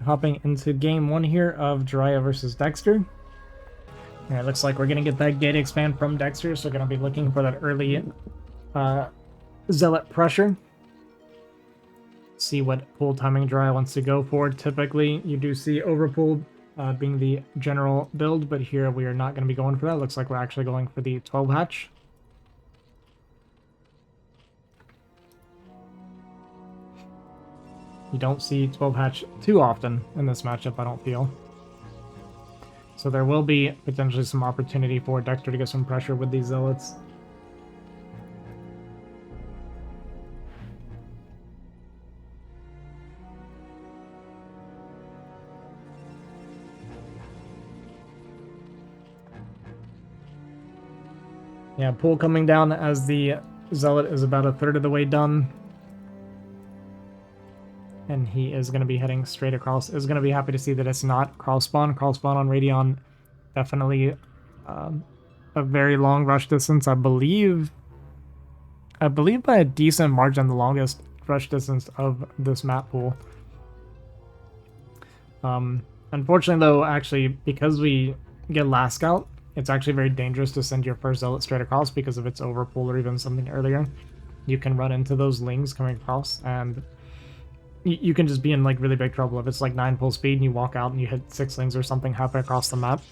hopping into game 1 here of Jiraiya versus Dexter. And it looks like we're going to get that gate expand from Dexter, so we're going to be looking for that early Zealot pressure. See what pull timing Jiraiya wants to go for. Typically, you do see overpull being the general build, but here we are not going to be going for that. Looks like we're actually going for the 12 hatch. You don't see 12 hatch too often in this matchup, I don't feel. So there will be potentially some opportunity for Dexter to get some pressure with these Zealots. Yeah, pull coming down as the Zealot is about a third of the way done. And he is going to be heading straight across. Is going to be happy to see that it's not crawl spawn. Crawl spawn on Radion, definitely a very long rush distance. I believe by a decent margin the longest rush distance of this map pool. Unfortunately though, actually, because we get last scout, it's actually very dangerous to send your first Zealot straight across because if it's overpull or even something earlier, you can run into those lings coming across and you can just be in like really big trouble. If it's like 9 pull speed and you walk out and you hit 6 lings or something happen across the map,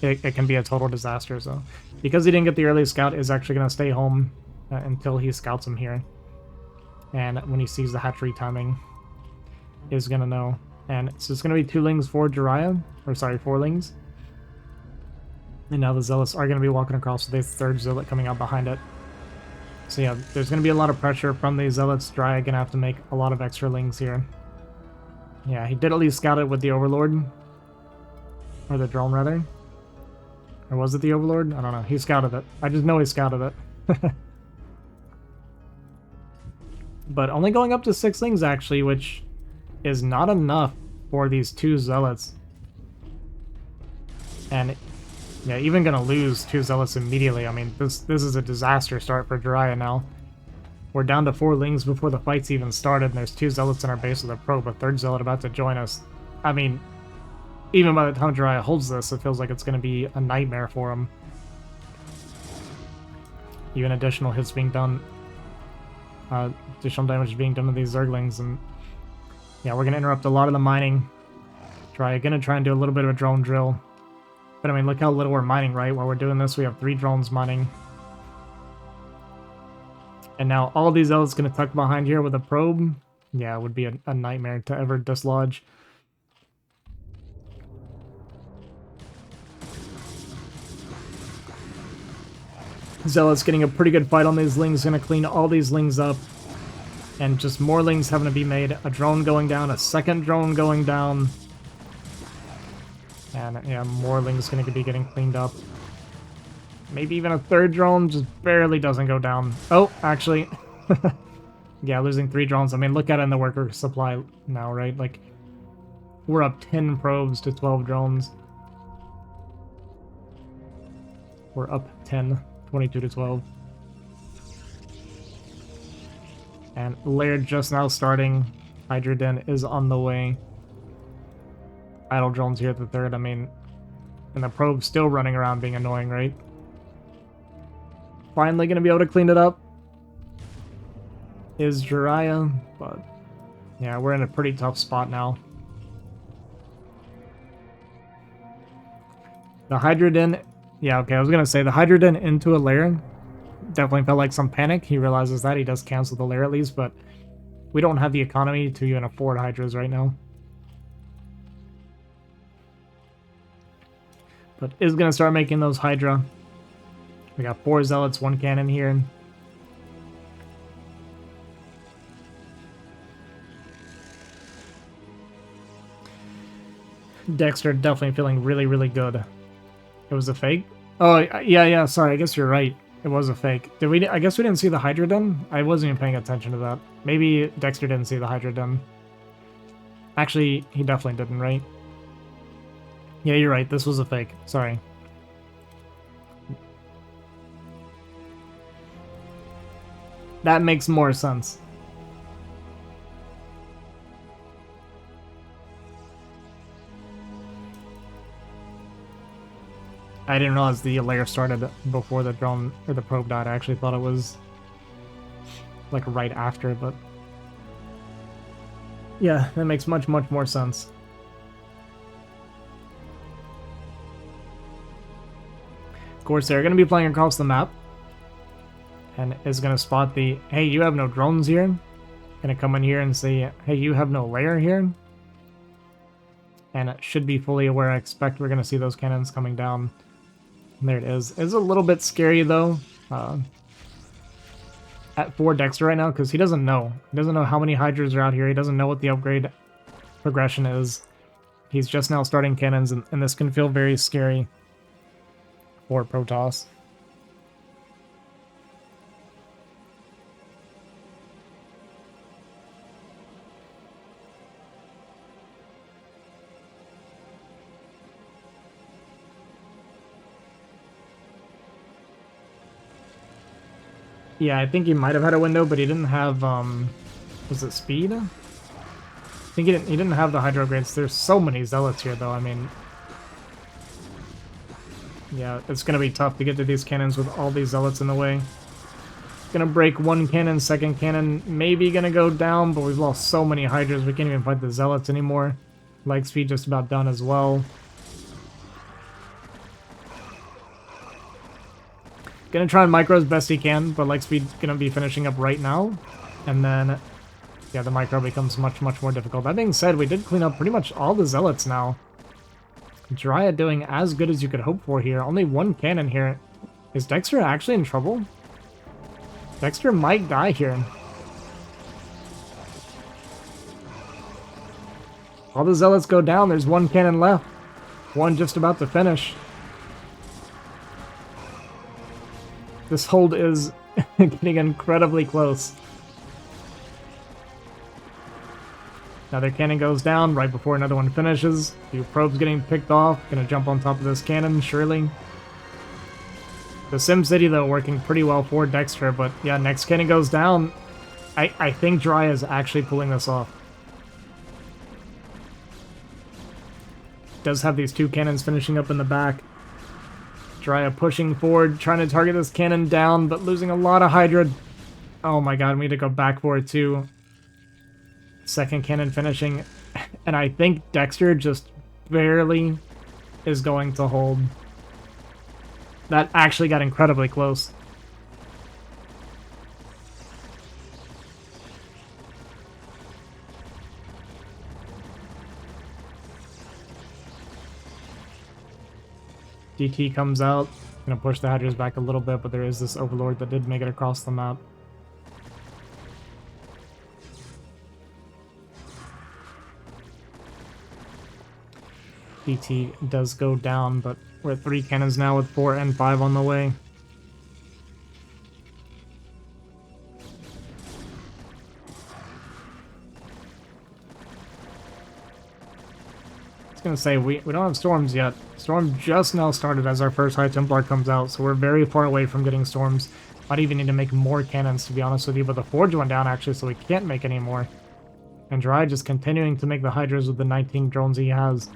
it can be a total disaster. So because he didn't get the early scout, is actually going to stay home until he scouts him here. And when he sees the hatchery timing, is going to know. And so it's going to be 2 lings for Jiraiya, or sorry, 4 lings. And now the Zealots are going to be walking across with a 3rd Zealot coming out behind it. So yeah, there's going to be a lot of pressure from the Zealots. Jiraiya going to have to make a lot of extra lings here. Yeah, he did at least scout it with the Overlord. Or the drone, rather. Or was it the Overlord? I don't know. He scouted it. I just know he scouted it. But only going up to 6 lings, actually, which is not enough for these 2 Zealots. And yeah, even gonna lose 2 Zealots immediately. I mean, this is a disaster start for Jiraiya now. We're down to 4 lings before the fight's even started, and there's 2 Zealots in our base with a probe, a 3rd Zealot about to join us. I mean, even by the time Jiraiya holds this, it feels like it's gonna be a nightmare for him. Even additional hits being done, additional damage being done to these Zerglings, and yeah, we're gonna interrupt a lot of the mining. Jiraiya gonna try and do a little bit of a drone drill. But I mean, look how little we're mining, right? While we're doing this, we have 3 drones mining. And now all of these Zealots going to tuck behind here with a probe. Yeah, it would be a nightmare to ever dislodge. Zealot's getting a pretty good fight on these lings. Going to clean all these lings up. And just more lings having to be made. A drone going down, a 2nd drone going down. And yeah, more lings going to be getting cleaned up. Maybe even a 3rd drone just barely doesn't go down. Oh, actually. Yeah, losing 3 drones. I mean, look at it in the worker supply now, right? Like, we're up 10 probes to 12 drones. We're up 10, 22 to 12. And lair just now starting. Hydra Den is on the way. Idle drones here at the 3rd, I mean, and the probe's still running around being annoying, right? Finally gonna be able to clean it up is Jiraiya, but yeah, we're in a pretty tough spot now. The Hydra Den, yeah, okay, I was gonna say the Hydra Den into a lair definitely felt like some panic. He realizes that, he does cancel the lair at least, but we don't have the economy to even afford Hydras right now. But is going to start making those Hydra. We got 4 Zealots, 1 cannon here. Dexter definitely feeling really, really good. It was a fake? Oh, yeah, sorry, I guess you're right. It was a fake. Did we? I guess we didn't see the Hydra Den? I wasn't even paying attention to that. Maybe Dexter didn't see the Hydra Den. Actually, he definitely didn't, right? Yeah, you're right. This was a fake. Sorry. That makes more sense. I didn't realize the layer started before the drone or the probe died. I actually thought it was like right after, but yeah, that makes much more sense. Of course, they're going to be playing across the map and is going to spot the, hey, you have no drones here. Going to come in here and say, hey, you have no layer here. And it should be fully aware. I expect we're going to see those cannons coming down. And there it is. It's a little bit scary, though, at 4 Dexter right now, because he doesn't know. He doesn't know how many Hydras are out here. He doesn't know what the upgrade progression is. He's just now starting cannons, and this can feel very scary for Protoss. Yeah, I think he might have had a window, but he didn't have, was it speed? I think he didn't have the Hydro upgrades. There's so many Zealots here, though, I mean... Yeah, it's gonna be tough to get to these cannons with all these Zealots in the way. Gonna break one cannon, second cannon, maybe gonna go down, but we've lost so many Hydras, we can't even fight the Zealots anymore. Light speed just about done as well. Gonna try and micro as best he can, but Lightspeed's gonna be finishing up right now. And then, yeah, the micro becomes much more difficult. That being said, we did clean up pretty much all the Zealots now. Jiraiya doing as good as you could hope for here. Only one cannon here. Is Dexter actually in trouble? Dexter might die here. All the Zealots go down. There's one cannon left. One just about to finish. This hold is getting incredibly close. Another cannon goes down right before another one finishes. Few probes getting picked off. Gonna jump on top of this cannon, surely. The SimCity, though, working pretty well for Dexter, but yeah, next cannon goes down. I think Jiraiya is actually pulling this off. Does have these 2 cannons finishing up in the back. Jiraiya pushing forward, trying to target this cannon down, but losing a lot of Hydra. Oh my god, we need to go back for it too. Second cannon finishing. And I think Dexter just barely is going to hold. That actually got incredibly close. DT comes out, gonna push the Hydras back a little bit, but there is this Overlord that did make it across the map. DT does go down, but we're at 3 cannons now with 4 and 5 on the way. Gonna say we don't have storms yet. Storm just now started as our first High Templar comes out, so we're very far away from getting storms. Might even need to make more cannons, to be honest with you, but the Forge went down actually, so we can't make any more. And Jiraiya just continuing to make the Hydras with the 19 drones he has.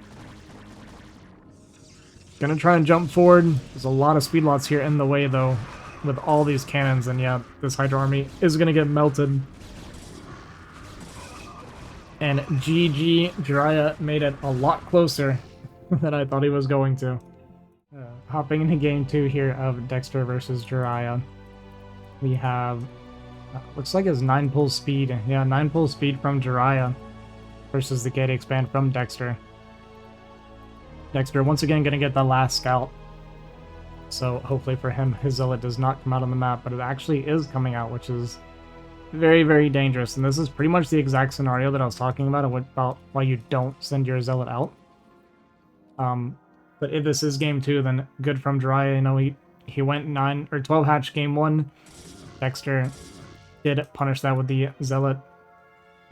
Gonna try and jump forward. There's a lot of speed lots here in the way, though, with all these cannons, and yeah, this Hydra army is gonna get melted. And GG, Jiraiya made it a lot closer than I thought he was going to. Hopping into game 2 here of Dexter versus Jiraiya. We have, looks like it's 9 pull speed. Yeah, 9 pull speed from Jiraiya versus the Gate Expand from Dexter. Dexter once again going to get the last scout. So hopefully for him, his Zealot does not come out on the map, but it actually is coming out, which is very dangerous. And this is pretty much the exact scenario that I was talking about why you don't send your Zealot out. But if this is game 2, then good from Jiraiya. You know, he went 9 or 12 hatch game 1. Dexter did punish that with the Zealot,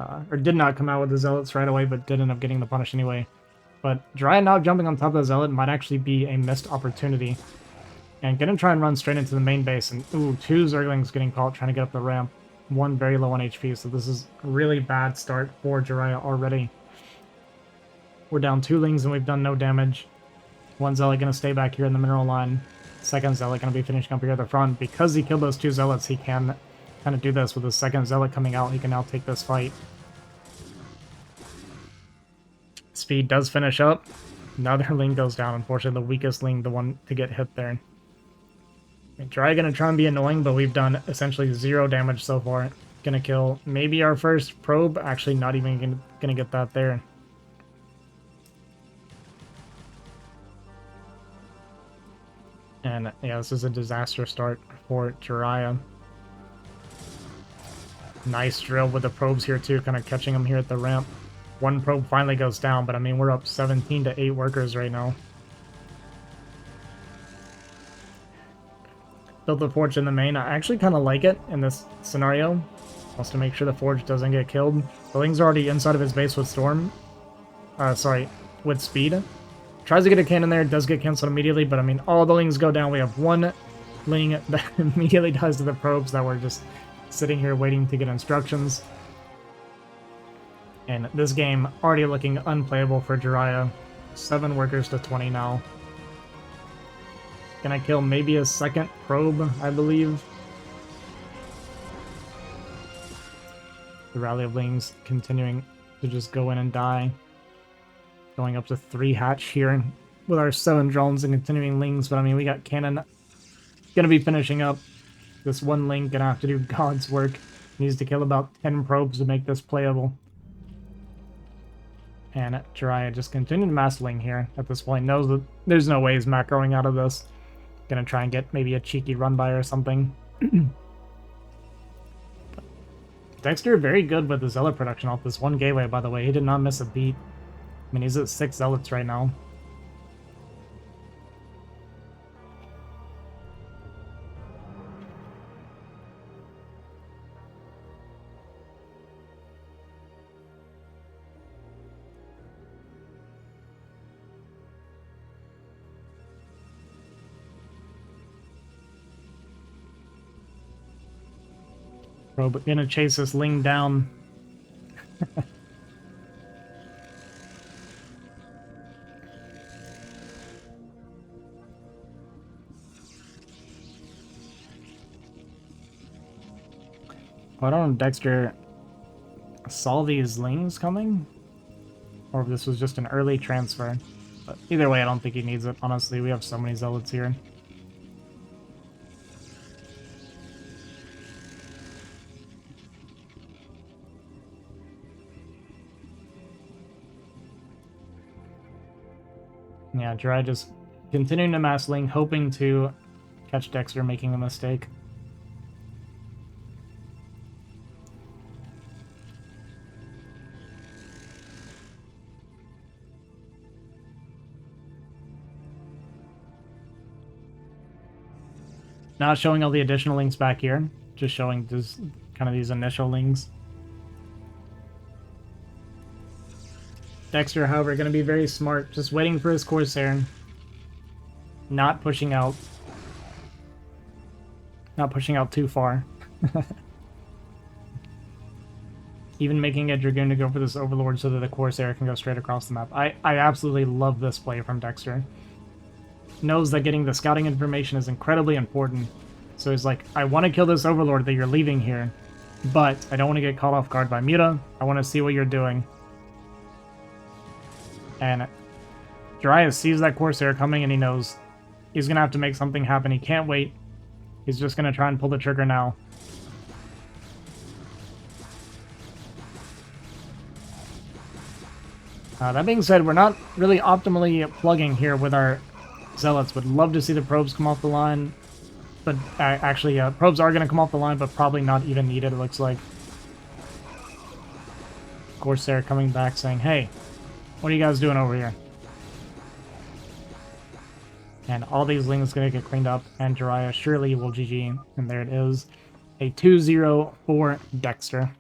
or did not come out with the Zealots right away, but did end up getting the punish anyway. But Jiraiya now jumping on top of the Zealot might actually be a missed opportunity. And gonna try and run straight into the main base, and ooh, 2 Zerglings getting caught trying to get up the ramp. 1 very low on HP, so this is a really bad start for Jiraiya already. We're down 2 Lings and we've done no damage. One Zealot going to stay back here in the mineral line. Second Zealot going to be finishing up here at the front. Because he killed those 2 Zealots, he can kind of do this. With the second Zealot coming out, he can now take this fight. Speed does finish up. Another Ling goes down. Unfortunately, the weakest Ling, the one to get hit there. Jiraiya going to try and be annoying, but we've done essentially 0 damage so far. Going to kill maybe our first probe. Actually, not even going to get that there. And yeah, this is a disaster start for Jiraiya. Nice drill with the probes here too, kind of catching him here at the ramp. One probe finally goes down, but I mean, we're up 17 to 8 workers right now. Built the Forge in the main. I actually kind of like it in this scenario. Wants to make sure the Forge doesn't get killed. The Ling's already inside of his base with Storm. With Speed. Tries to get a cannon there, does get cancelled immediately, but I mean, all the Lings go down. We have one Ling that immediately dies to the probes that were just sitting here waiting to get instructions. And this game already looking unplayable for Jiraiya. 7 workers to 20 now. Gonna kill maybe a second probe, I believe. The rally of Lings continuing to just go in and die. Going up to 3 hatch here with our 7 drones and continuing Lings, but I mean, we got cannon gonna be finishing up. This one Ling gonna have to do God's work. Needs to kill about 10 probes to make this playable. And Jiraiya just continuing to mass Ling here at this point. Knows that there's no way he's macroing out of this. Gonna try and get maybe a cheeky run by or something. Dexter very good with the Zealot production off this one gateway, by the way. He did not miss a beat. I mean, he's at 6 Zealots right now. Probe gonna chase this Ling down. I don't know if Dexter saw these Lings coming, or if this was just an early transfer. But either way, I don't think he needs it. Honestly, we have so many Zealots here. Yeah, Jiraiya just continuing to mass Ling, hoping to catch Dexter making a mistake. Not showing all the additional Lings back here, just showing just kind of these initial Lings. Dexter, however, going to be very smart, just waiting for his Corsair. Not pushing out. Not pushing out too far. Even making a Dragoon to go for this Overlord so that the Corsair can go straight across the map. I absolutely love this play from Dexter. Knows that getting the scouting information is incredibly important. So he's like, I want to kill this Overlord that you're leaving here, but I don't want to get caught off guard by Muta. I want to see what you're doing. And Jiraiya sees that Corsair coming and he knows he's going to have to make something happen. He can't wait. He's just going to try and pull the trigger now. That being said, we're not really optimally plugging here with our Zealots. Would love to see the probes come off the line. But actually, probes are going to come off the line, but probably not even needed, it looks like. Corsair coming back saying, hey, what are you guys doing over here? And all these Lings going to get cleaned up, and Jiraiya surely will GG. And there it is. A 2-0 for Dexter.